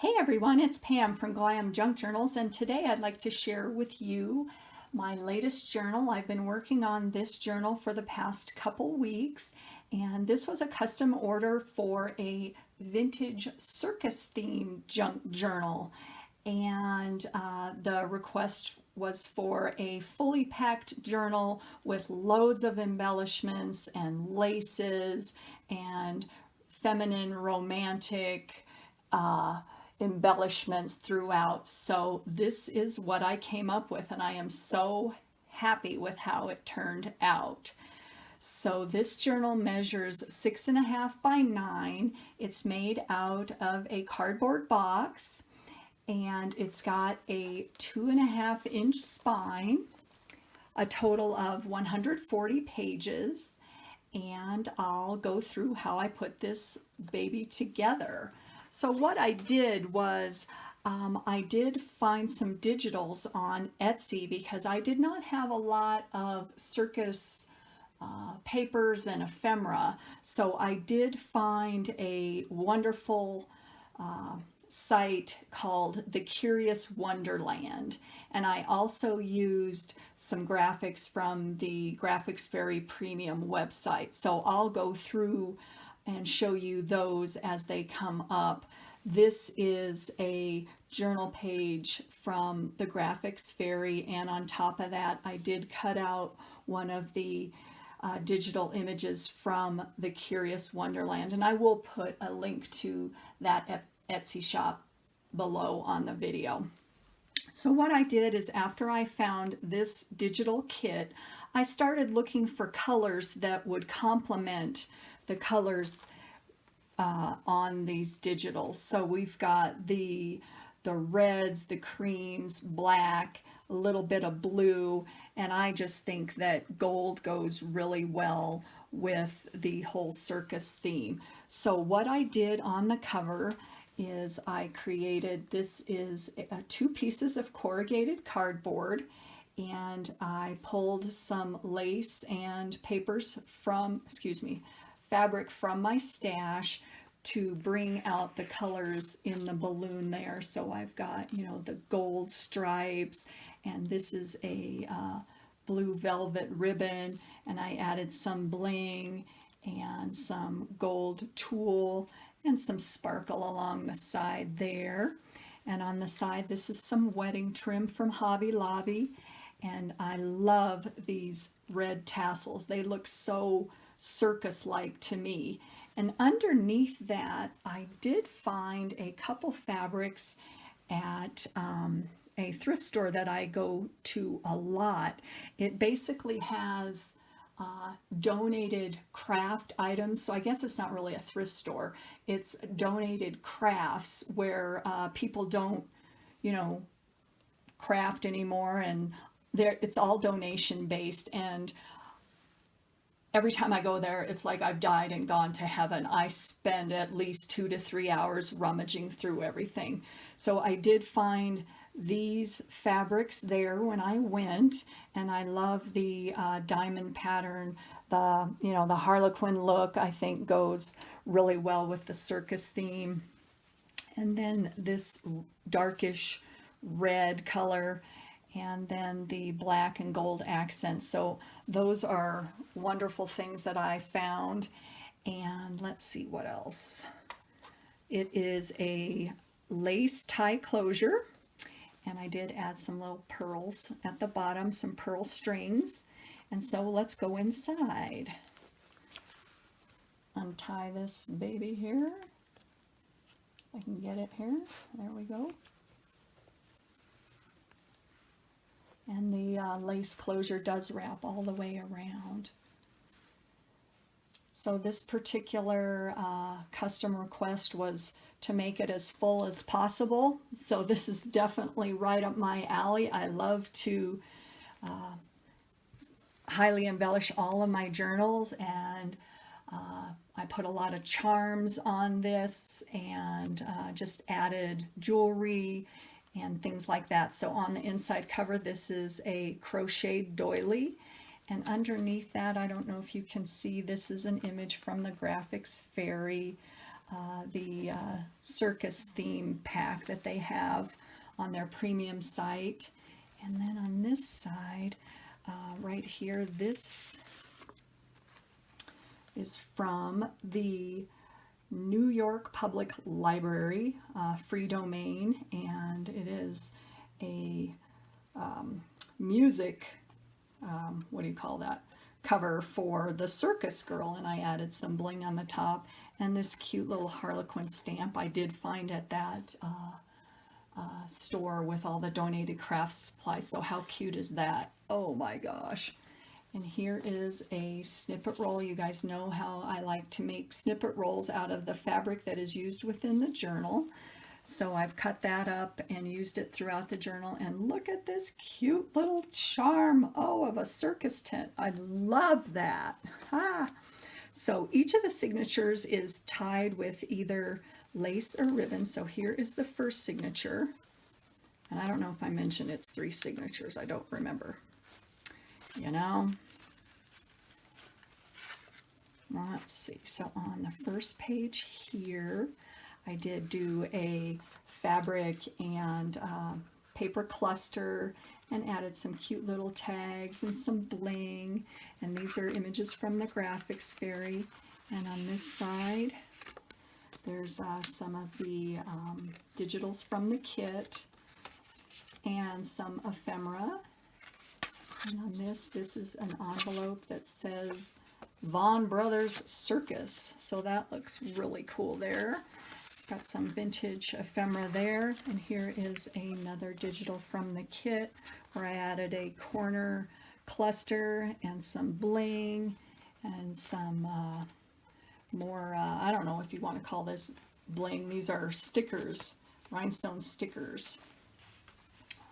Hey everyone, it's Pam from GlamJunkJournals, and today I'd like to share with you my latest journal. I've been working on this journal for the past couple weeks, and this was a custom order for a vintage circus themed junk journal. And the request was for a fully packed journal with loads of embellishments and laces and feminine romantic embellishments throughout. So this is what I came up with, and I am so happy with how it turned out. So this journal measures 6.5 by 9. It's made out of a cardboard box, and it's got a 2.5-inch spine, a total of 140 pages, and I'll go through how I put this baby together. So what I did was I did find some digitals on Etsy because I did not have a lot of circus papers and ephemera. So I did find a wonderful site called The Curious Wonderland, and I also used some graphics from the Graphics Fairy Premium website. So I'll go through and show you those as they come up. This is a journal page from the Graphics Fairy, and on top of that I did cut out one of the digital images from the Curious Wonderland, and I will put a link to that Etsy shop below on the video. So what I did is, after I found this digital kit, I started looking for colors that would complement the colors on these digitals. So we've got the reds, the creams, black, a little bit of blue, and I just think that gold goes really well with the whole circus theme. So what I did on the cover is I created, this is 2 pieces of corrugated cardboard, and I pulled some lace and papers from, fabric from my stash to bring out the colors in the balloon there. So I've got, the gold stripes, and this is a blue velvet ribbon, and I added some bling and some gold tulle and some sparkle along the side there. And on the side, this is some wedding trim from Hobby Lobby, and I love these red tassels. They look so circus-like to me. And underneath that, I did find a couple fabrics at a thrift store that I go to a lot. It basically has donated craft items. So I guess it's not really a thrift store. It's donated crafts where people don't, craft anymore, and it's all donation based. And every time I go there, it's like I've died and gone to heaven. I spend at least 2 to 3 hours rummaging through everything. So I did find these fabrics there when I went, and I love the diamond pattern. The Harlequin look, I think, goes really well with the circus theme. And then this darkish red color, and then the black and gold accents. So those are wonderful things that I found. And let's see what else. It is a lace tie closure, and I did add some little pearls at the bottom, some pearl strings. And so let's go inside. Untie this baby here. I can get it here. There we go. And the lace closure does wrap all the way around. So this particular custom request was to make it as full as possible. So this is definitely right up my alley. I love to highly embellish all of my journals, and I put a lot of charms on this, and just added jewelry and things like that. So on the inside cover, this is a crocheted doily, and underneath that, I don't know if you can see, this is an image from the Graphics Fairy the Circus theme pack that they have on their premium site. And then on this side, right here, this is from the New York Public Library, free domain, and it is a music, what do you call that, cover for the Circus Girl, and I added some bling on the top and this cute little Harlequin stamp I did find at that store with all the donated craft supplies. So how cute is that? Oh my gosh. And here is a snippet roll. You guys know how I like to make snippet rolls out of the fabric that is used within the journal. So I've cut that up and used it throughout the journal. And look at this cute little charm, oh, of a circus tent. I love that. Ah. So each of the signatures is tied with either lace or ribbon. So here is the first signature. And I don't know if I mentioned it's 3 signatures. I don't remember. You know, let's see. So on the first page here, I did do a fabric and paper cluster and added some cute little tags and some bling. And these are images from the graphics fairy. And on this side, there's some of the digitals from the kit and some ephemera. And on this is an envelope that says Vaughn Brothers Circus. So that looks really cool there. Got some vintage ephemera there. And here is another digital from the kit where I added a corner cluster and some bling and some more, I don't know if you want to call this bling. These are stickers, rhinestone stickers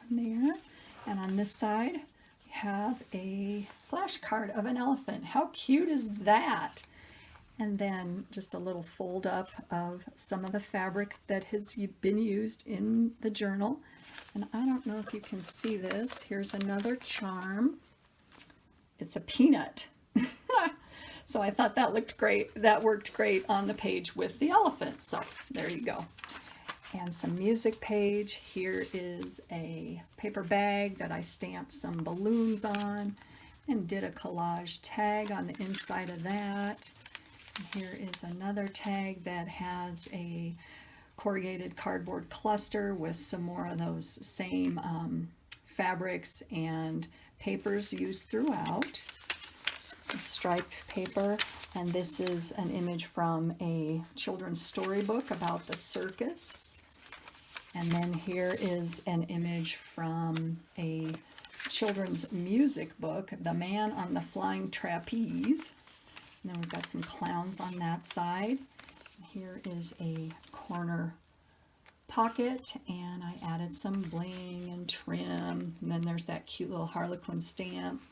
on there. And on this side, have a flashcard of an elephant. How cute is that? And then just a little fold up of some of the fabric that has been used in the journal. And I don't know if you can see this. Here's another charm. It's a peanut. So I thought that looked great. That worked great on the page with the elephant. So there you go. And some music page. Here is a paper bag that I stamped some balloons on and did a collage tag on the inside of that. And here is another tag that has a corrugated cardboard cluster with some more of those same fabrics and papers used throughout. Some striped paper, and this is an image from a children's storybook about the circus. And then here is an image from a children's music book, The Man on the Flying Trapeze. And then we've got some clowns on that side. Here is a corner pocket, and I added some bling and trim. And then there's that cute little Harlequin stamp.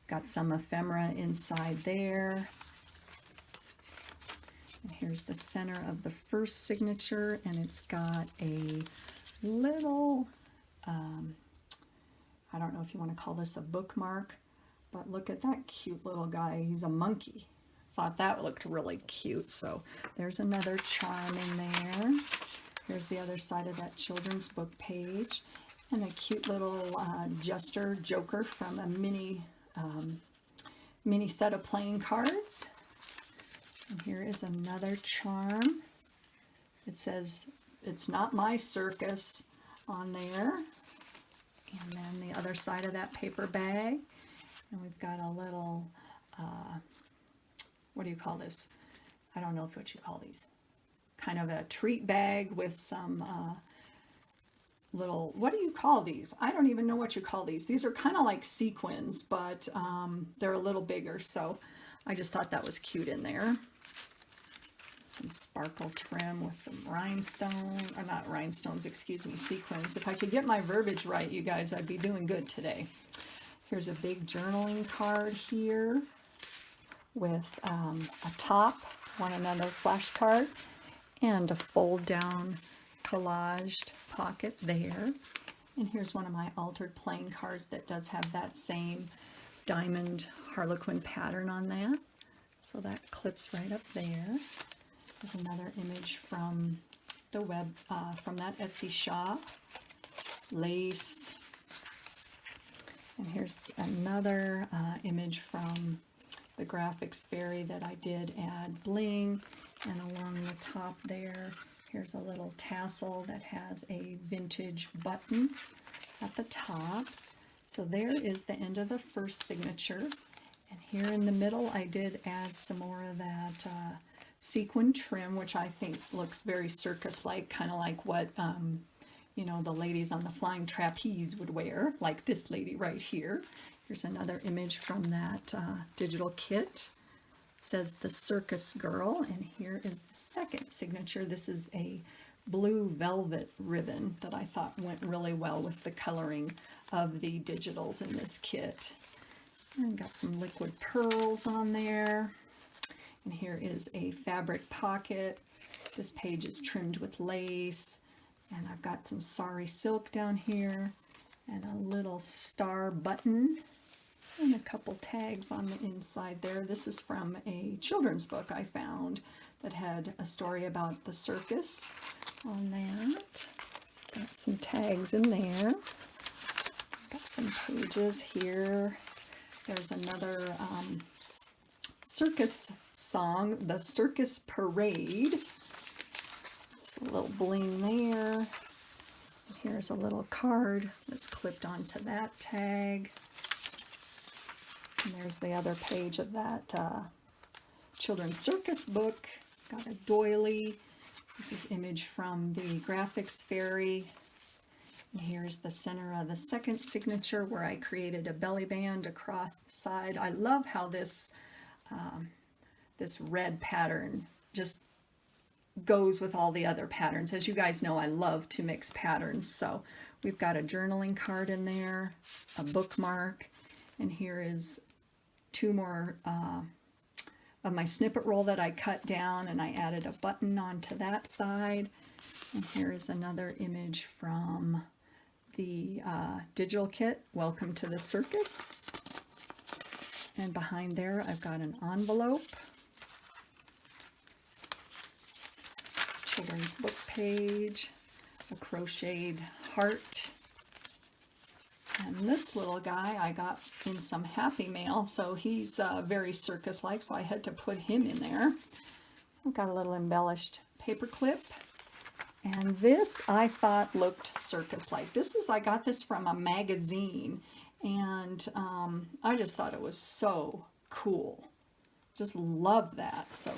Got some ephemera inside there. And here's the center of the first signature, and it's got a little, I don't know if you want to call this a bookmark, but look at that cute little guy. He's a monkey. Thought that looked really cute. So there's another charm in there. Here's the other side of that children's book page, and a cute little jester joker from a mini set of playing cards. And here is another charm. It says, "It's not my circus" on there. And then the other side of that paper bag. And we've got a little, what do you call this? I don't know what you call these. Kind of a treat bag with some little, what do you call these? I don't even know what you call these. These are kind of like sequins, but they're a little bigger. So I just thought that was cute in there. Some sparkle trim with some rhinestone, or not rhinestones, excuse me, sequins. If I could get my verbiage right, you guys, I'd be doing good today. Here's a big journaling card here with a top, another flashcard, and a fold down collaged pocket there. And here's one of my altered playing cards that does have that same diamond harlequin pattern on that. So that clips right up there. There's another image from the web, from that Etsy shop. Lace. And here's another image from the graphics fairy that I did add bling. And along the top there, here's a little tassel that has a vintage button at the top. So there is the end of the first signature. And here in the middle, I did add some more of that sequin trim, which I think looks very circus-like, kind of like what, you know, the ladies on the flying trapeze would wear, like this lady right here. Here's another image from that digital kit. It says the Circus Girl, and here is the second signature. This is a blue velvet ribbon that I thought went really well with the coloring of the digitals in this kit. And got some liquid pearls on there. And here is a fabric pocket. This page is trimmed with lace. And I've got some sari silk down here and a little star button and a couple tags on the inside there. This is from a children's book I found that had a story about the circus on that. Got some tags in there. Got some pages here. There's another circus song, the Circus Parade. Just a little bling there. And here's a little card that's clipped onto that tag. And there's the other page of that children's circus book. Got a doily. This is image from the graphics fairy. And here's the center of the second signature where I created a belly band across the side. I love how this this red pattern just goes with all the other patterns. As you guys know, I love to mix patterns. So we've got a journaling card in there, a bookmark, and here is two more of my snippet roll that I cut down, and I added a button onto that side. And here is another image from the digital kit, Welcome to the Circus. And behind there, I've got an envelope, children's book page, a crocheted heart, and this little guy I got in some Happy Mail, so he's very circus-like, so I had to put him in there. I've got a little embellished paper clip. And this I thought looked circus-like. I got this from a magazine, and I just thought it was so cool. Just love that. So,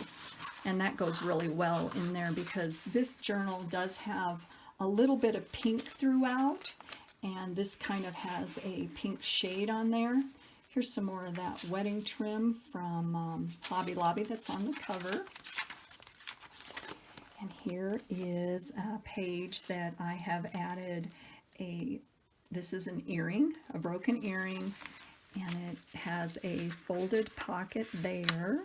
and that goes really well in there because this journal does have a little bit of pink throughout, and this kind of has a pink shade on there. Here's some more of that wedding trim from Hobby Lobby that's on the cover. And here is a page that I have added this is an earring, a broken earring, and it has a folded pocket there.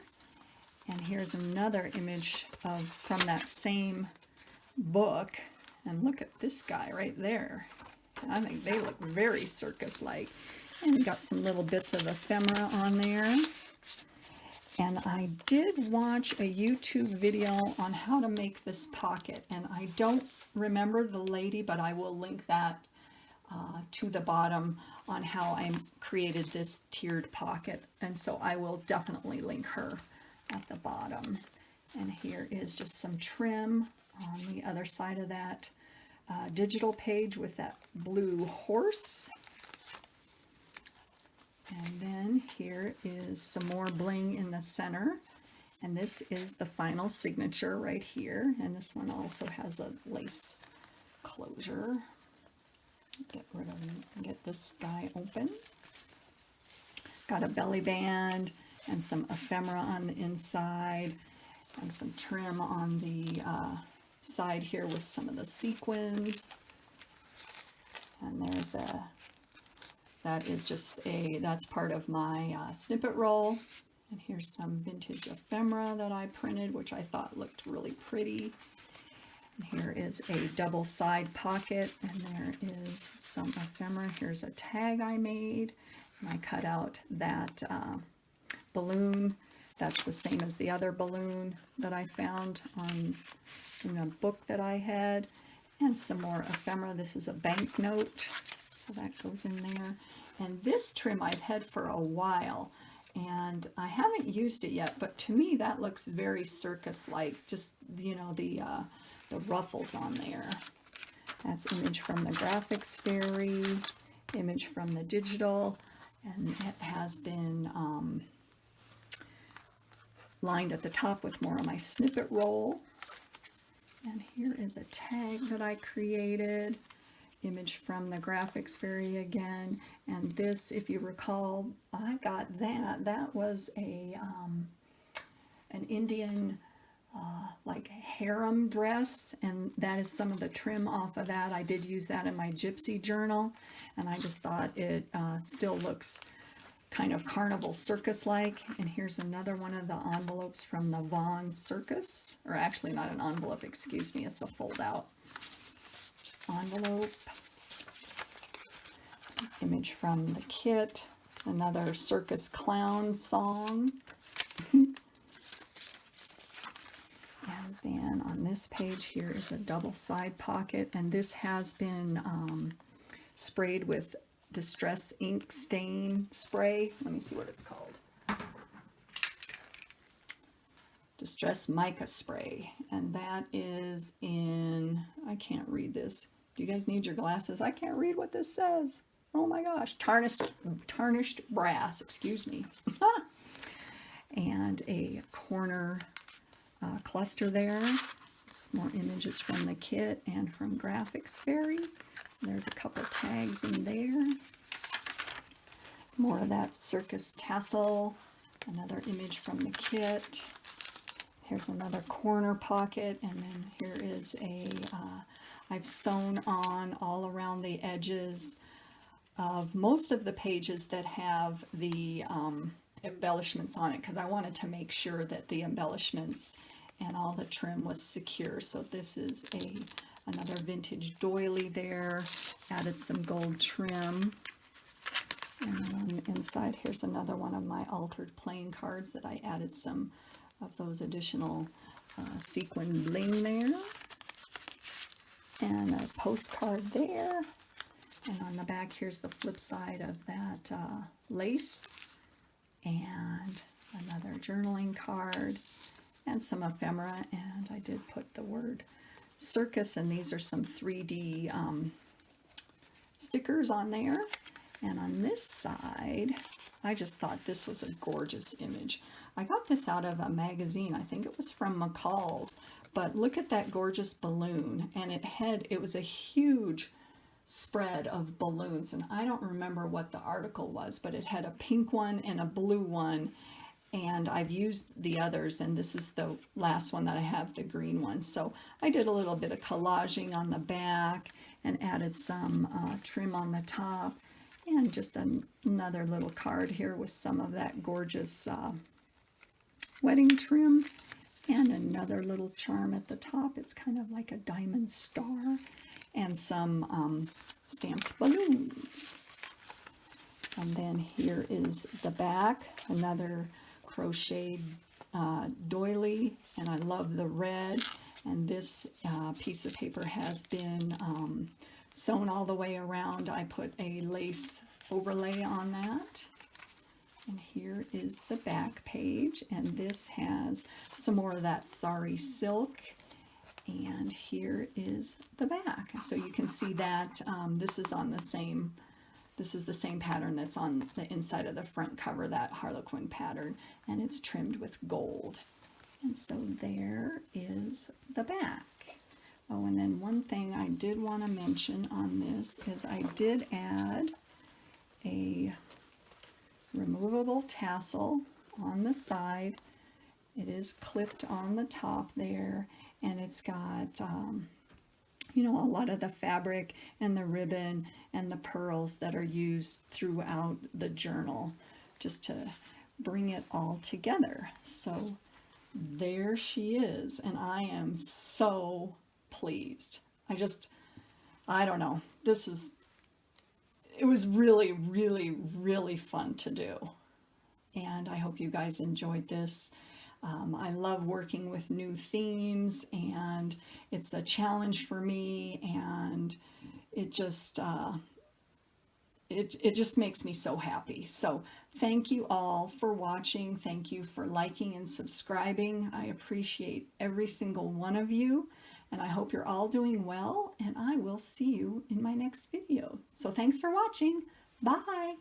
And here's another image from that same book. And look at this guy right there. I think they look very circus-like. And got some little bits of ephemera on there. And I did watch a YouTube video on how to make this pocket, and I don't remember the lady, but I will link that to the bottom on how I created this tiered pocket, and so I will definitely link her at the bottom. And here is just some trim on the other side of that digital page with that blue horse. And then here is some more bling in the center. And this is the final signature right here. And this one also has a lace closure. Get this guy open. Got a belly band and some ephemera on the inside and some trim on the side here with some of the sequins. And there's that's part of my snippet roll. And here's some vintage ephemera that I printed, which I thought looked really pretty. And here is a double side pocket, and there is some ephemera. Here's a tag I made, and I cut out that balloon That's the same as the other balloon that I found in a book that I had. And some more ephemera. This is a banknote, so that goes in there. And this trim I've had for a while, and I haven't used it yet, but to me that looks very circus-like, just, you know, the ruffles on there. That's image from the graphics fairy, image from the digital, and it has been lined at the top with more of my snippet roll. And here is a tag that I created, image from the graphics fairy again. And this, if you recall, I got that. That was a an Indian like harem dress, and that is some of the trim off of that. I did use that in my gypsy journal, and I just thought it still looks kind of carnival circus-like. And here's another one of the envelopes from the Vaughn Circus, or actually not an envelope, excuse me, it's a fold-out envelope. Image from the kit, another circus clown song. And then on this page here is a double side pocket, and this has been sprayed with Distress Ink Stain Spray. Let me see what it's called. Distress Mica Spray. And that is in, I can't read this. Do you guys need your glasses? I can't read what this says. Oh my gosh. Tarnished brass, excuse me. And a corner cluster there. It's more images from the kit and from Graphics Fairy. So there's a couple tags in there. More of that circus tassel. Another image from the kit. Here's another corner pocket, and then here is a, I've sewn on all around the edges of most of the pages that have the embellishments on it, because I wanted to make sure that the embellishments and all the trim was secure. So this is another vintage doily there, added some gold trim. And then on the inside, here's another one of my altered playing cards that I added some of those additional sequin bling there. And a postcard there. And on the back, here's the flip side of that lace. And another journaling card. And some ephemera. And I did put the word Circus, and these are some 3D stickers on there. And on this side, I just thought this was a gorgeous image. I got this out of a magazine. I think it was from McCall's, but look at that gorgeous balloon. And it was a huge spread of balloons, and I don't remember what the article was, but it had a pink one and a blue one, and I've used the others, and this is the last one that I have, the green one. So I did a little bit of collaging on the back and added some trim on the top, and just another little card here with some of that gorgeous wedding trim, and another little charm at the top. It's kind of like a diamond star, and some stamped balloons. And then here is the back, another crocheted doily, and I love the red. And this piece of paper has been sewn all the way around. I put a lace overlay on that. And here is the back page, and this has some more of that sari silk. And here is the back. So you can see that this is on the same, this is the same pattern that's on the inside of the front cover, that Harlequin pattern, and it's trimmed with gold. And so there is the back. Oh, and then one thing I did want to mention on this is I did add a removable tassel on the side. It is clipped on the top there, and it's got you know, a lot of the fabric and the ribbon and the pearls that are used throughout the journal, just to bring it all together. So there she is, and I am so pleased. I don't know, it was really, really, really fun to do. and I hope you guys enjoyed this. I love working with new themes, and it's a challenge for me, and it just it just makes me so happy. So thank you all for watching. Thank you for liking and subscribing. I appreciate every single one of you, and I hope you're all doing well, and I will see you in my next video. So thanks for watching. Bye.